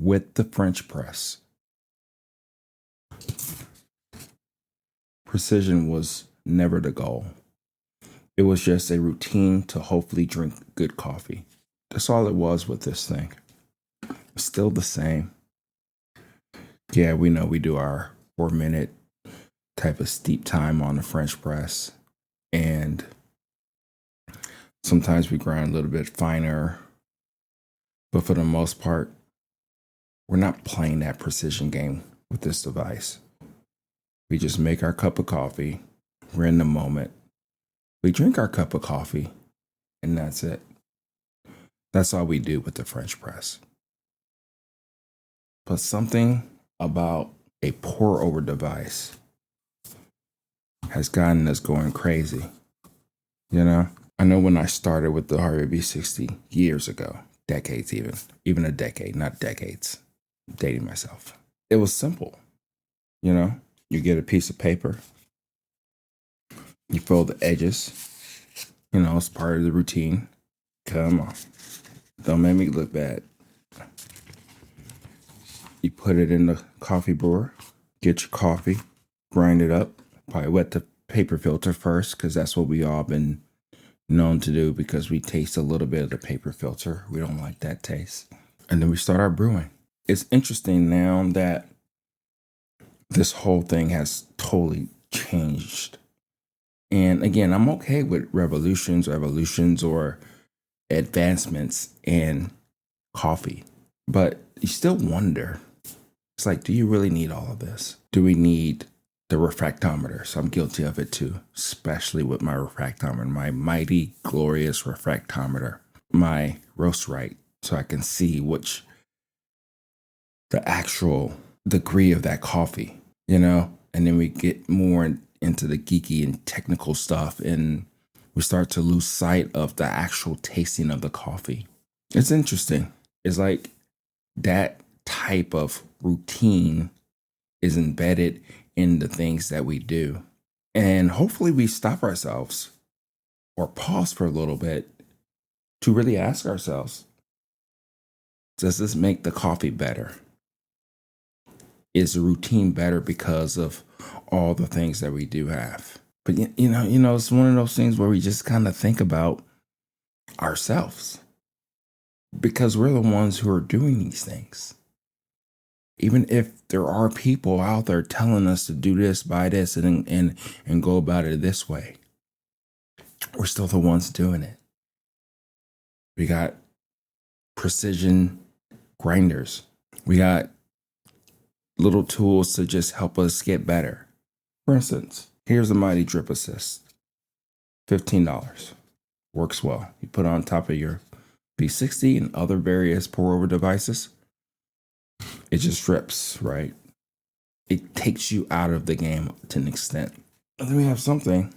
with the French press. Precision was never the goal. It was just a routine to hopefully drink good coffee. That's all it was with this thing. Still the same. Yeah, we know we do our 4-minute type of steep time on the French press. And sometimes we grind a little bit finer. But for the most part, we're not playing that precision game with this device. We just make our cup of coffee. We're in the moment. We drink our cup of coffee, and that's it. That's all we do with the French press. But something about a pour over device has gotten us going crazy. You know, I know when I started with the Harvey V60 years ago, decades even a decade, not decades, I'm dating myself. It was simple. You know, you get a piece of paper, you fold the edges, you know, it's part of the routine. Come on. Don't make me look bad. You put it in the coffee brewer, get your coffee, grind it up, probably wet the paper filter first, because that's what we all been known to do, because we taste a little bit of the paper filter. We don't like that taste. And then we start our brewing. It's interesting now that this whole thing has totally changed. And again, I'm okay with revolutions, or advancements in coffee. But you still wonder, it's like, do you really need all of this? Do we need the refractometers? I'm guilty of it too, especially with my refractometer, my mighty, glorious refractometer, my roast right, so I can see which the actual degree of that coffee, you know? And then we get more into the geeky and technical stuff, and we start to lose sight of the actual tasting of the coffee. It's interesting. It's like that type of routine is embedded in the things that we do. And hopefully we stop ourselves or pause for a little bit to really ask ourselves, does this make the coffee better? Is the routine better because of all the things that we do have? But you know, it's one of those things where we just kind of think about ourselves, because we're the ones who are doing these things. Even if there are people out there telling us to do this, buy this, and go about it this way, we're still the ones doing it. We got precision grinders. We got little tools to just help us get better. For instance, here's a Mighty Drip Assist. $15. Works well. You put it on top of your V60 and other various pour-over devices. It just drips, right? It takes you out of the game to an extent. And then we have something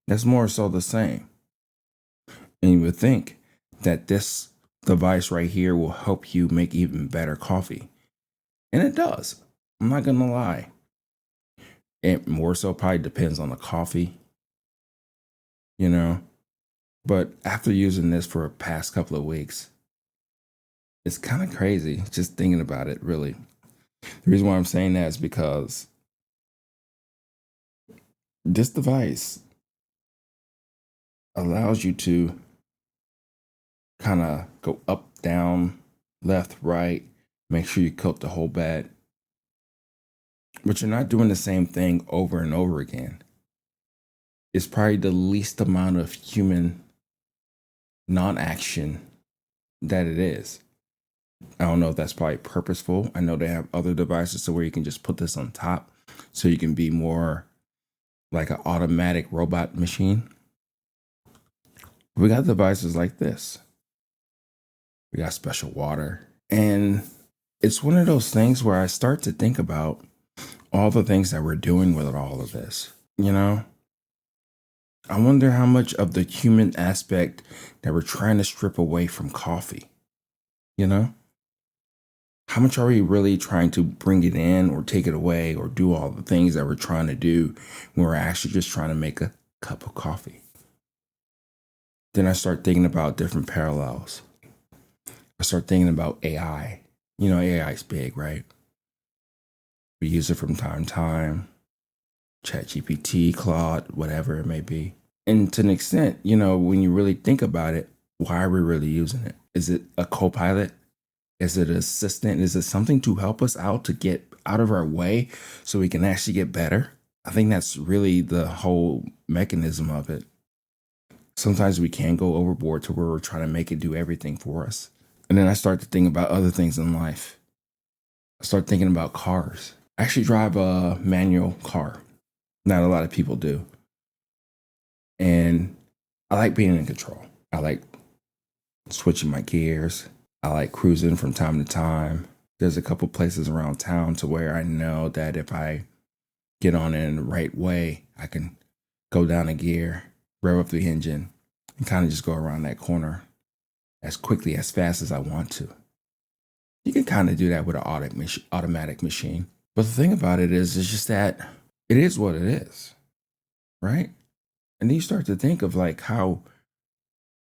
that's more so the same. And you would think that this device right here will help you make even better coffee. And it does. I'm not going to lie. It more so probably depends on the coffee, you know. But after using this for the past couple of weeks, it's kind of crazy just thinking about it, really. The reason why I'm saying that is because this device allows you to kind of go up, down, left, right, make sure you coat the whole bed. But you're not doing the same thing over and over again. It's probably the least amount of human non-action that it is. I don't know if that's probably purposeful. I know they have other devices to where you can just put this on top so you can be more like an automatic robot machine. We got devices like this. We got special water. And it's one of those things where I start to think about all the things that we're doing with all of this, you know? I wonder how much of the human aspect that we're trying to strip away from coffee, you know? How much are we really trying to bring it in or take it away or do all the things that we're trying to do when we're actually just trying to make a cup of coffee? Then I start thinking about different parallels. I start thinking about AI. You know, AI is big, right? We use it from time to time. ChatGPT, Claude, whatever it may be. And to an extent, you know, when you really think about it, why are we really using it? Is it a co-pilot? Is it an assistant? Is it something to help us out to get out of our way so we can actually get better? I think that's really the whole mechanism of it. Sometimes we can go overboard to where we're trying to make it do everything for us. And then I start to think about other things in life. I start thinking about cars. I actually drive a manual car. Not a lot of people do. And I like being in control. I like switching my gears. I like cruising from time to time. There's a couple places around town to where I know that if I get on it in the right way, I can go down a gear, rev up the engine, and kind of just go around that corner as quickly, as fast as I want to. You can kind of do that with an automatic machine. But the thing about it is, it's just that it is what it is, right? And then you start to think of like how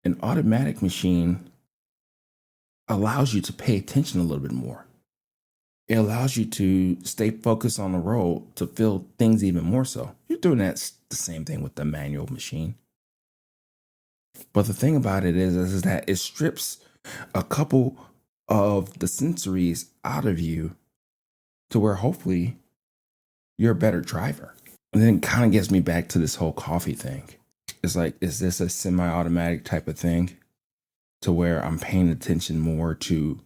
an automatic machine allows you to pay attention a little bit more. It allows you to stay focused on the road to feel things even more so. You're doing that the same thing with the manual machine. But the thing about it is that it strips a couple of the sensories out of you to where hopefully you're a better driver. And then it kind of gets me back to this whole coffee thing. It's like, is this a semi-automatic type of thing to where I'm paying attention more to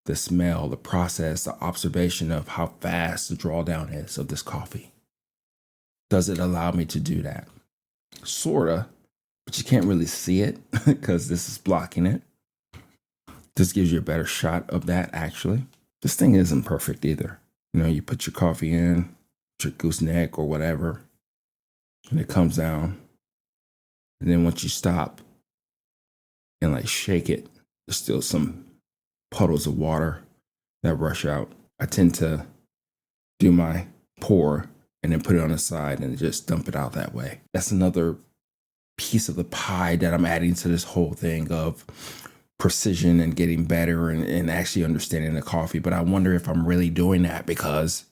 the smell, the process, the observation of how fast the drawdown is of this coffee? Does it allow me to do that? Sorta, but you can't really see it because this is blocking it. This gives you a better shot of that, actually. This thing isn't perfect either. You know, you put your coffee in, your gooseneck or whatever, and it comes down. And then once you stop and like shake it, there's still some puddles of water that rush out. I tend to do my pour and then put it on the side and just dump it out that way. That's another piece of the pie that I'm adding to this whole thing of precision and getting better and actually understanding the coffee. But I wonder if I'm really doing that because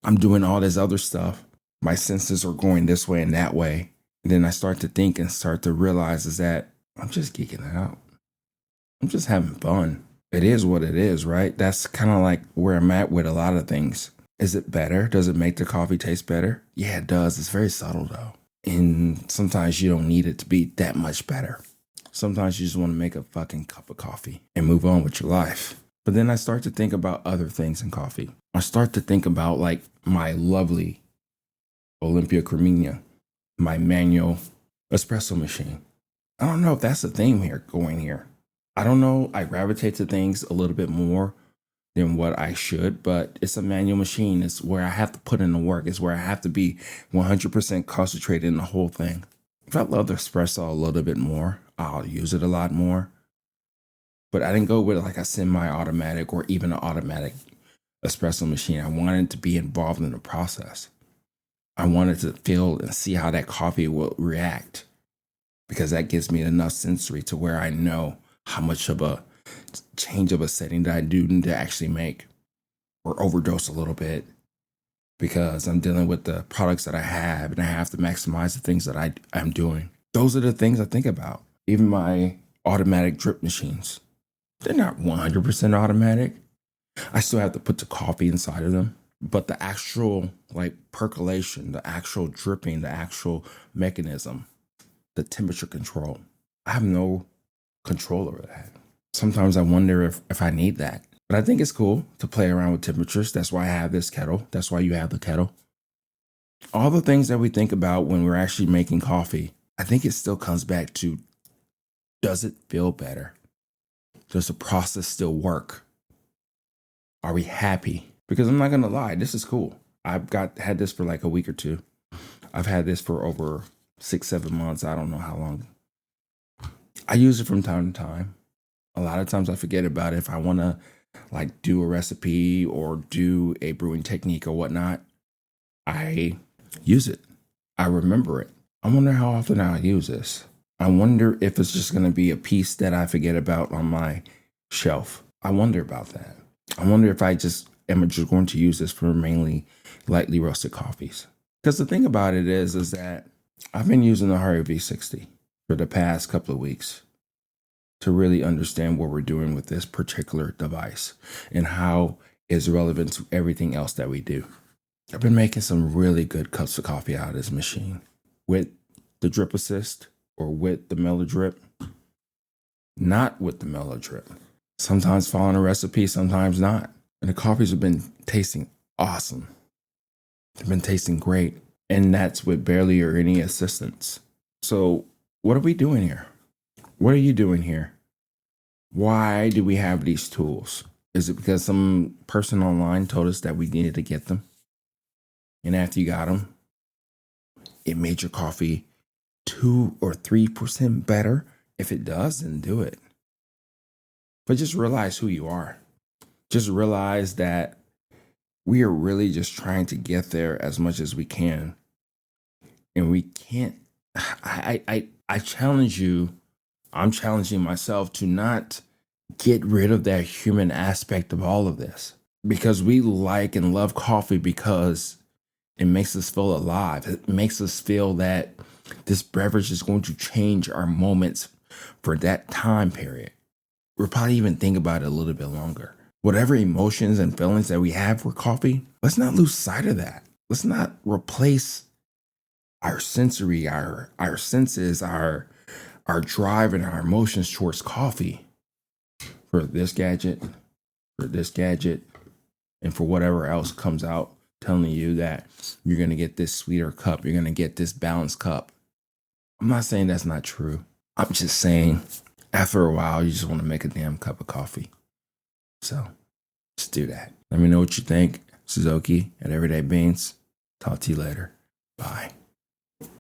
I'm doing all this other stuff. My senses are going this way and that way. And then I start to think and start to realize is that I'm just geeking out. I'm just having fun. It is what it is, right? That's kind of like where I'm at with a lot of things. Is it better? Does it make the coffee taste better? Yeah, it does. It's very subtle though. And sometimes you don't need it to be that much better. Sometimes you just want to make a fucking cup of coffee and move on with your life. But then I start to think about other things in coffee. I start to think about like my lovely Olympia Cremina, my manual espresso machine. I don't know if that's the theme here going here. I don't know. I gravitate to things a little bit more than what I should, but it's a manual machine. It's where I have to put in the work. It's where I have to be 100% concentrated in the whole thing. If I love the espresso a little bit more, I'll use it a lot more. But I didn't go with like a semi-automatic or even an automatic espresso machine. I wanted to be involved in the process. I wanted to feel and see how that coffee will react because that gives me enough sensory to where I know how much of a change of a setting that I do need to actually make or overdose a little bit because I'm dealing with the products that I have and I have to maximize the things that I'm doing. Those are the things I think about. Even my automatic drip machines, they're not 100% automatic. I still have to put the coffee inside of them. But the actual like percolation, the actual dripping, the actual mechanism, the temperature control, I have no control over that. Sometimes I wonder if I need that. But I think it's cool to play around with temperatures. That's why I have this kettle. That's why you have the kettle. All the things that we think about when we're actually making coffee, I think it still comes back to, does it feel better? Does the process still work? Are we happy? Because I'm not going to lie, this is cool. I've had this for like a week or two. I've had this for over 6-7 months. I don't know how long. I use it from time to time. A lot of times I forget about it. If I want to like do a recipe or do a brewing technique or whatnot, I use it. I remember it. I wonder how often I use this. I wonder if it's just going to be a piece that I forget about on my shelf. I wonder about that. I wonder if I just am just going to use this for mainly lightly roasted coffees. Because the thing about it is that I've been using the Harvey V60 for the past couple of weeks to really understand what we're doing with this particular device and how it's relevant to everything else that we do. I've been making some really good cups of coffee out of this machine with the drip assist or with the melodrip, not with the melodrip. Sometimes following a recipe, sometimes not. And the coffees have been tasting awesome. They've been tasting great. And that's with barely or any assistance. So what are we doing here? What are you doing here? Why do we have these tools? Is it because some person online told us that we needed to get them? And after you got them, it made your coffee 2 or 3% better? If it does, then do it. But just realize who you are. Just realize that we are really just trying to get there as much as we can. And we can't, I challenge you, I'm challenging myself to not get rid of that human aspect of all of this. Because we like and love coffee because it makes us feel alive. It makes us feel that this beverage is going to change our moments for that time period. We'll probably even think about it a little bit longer. Whatever emotions and feelings that we have for coffee, let's not lose sight of that. Let's not replace our sensory, our senses, our drive and our emotions towards coffee for this gadget, and for whatever else comes out telling you that you're going to get this sweeter cup, you're going to get this balanced cup. I'm not saying that's not true. I'm just saying after a while, you just want to make a damn cup of coffee. So just do that. Let me know what you think. Suzuki at Everyday Beans. Talk to you later.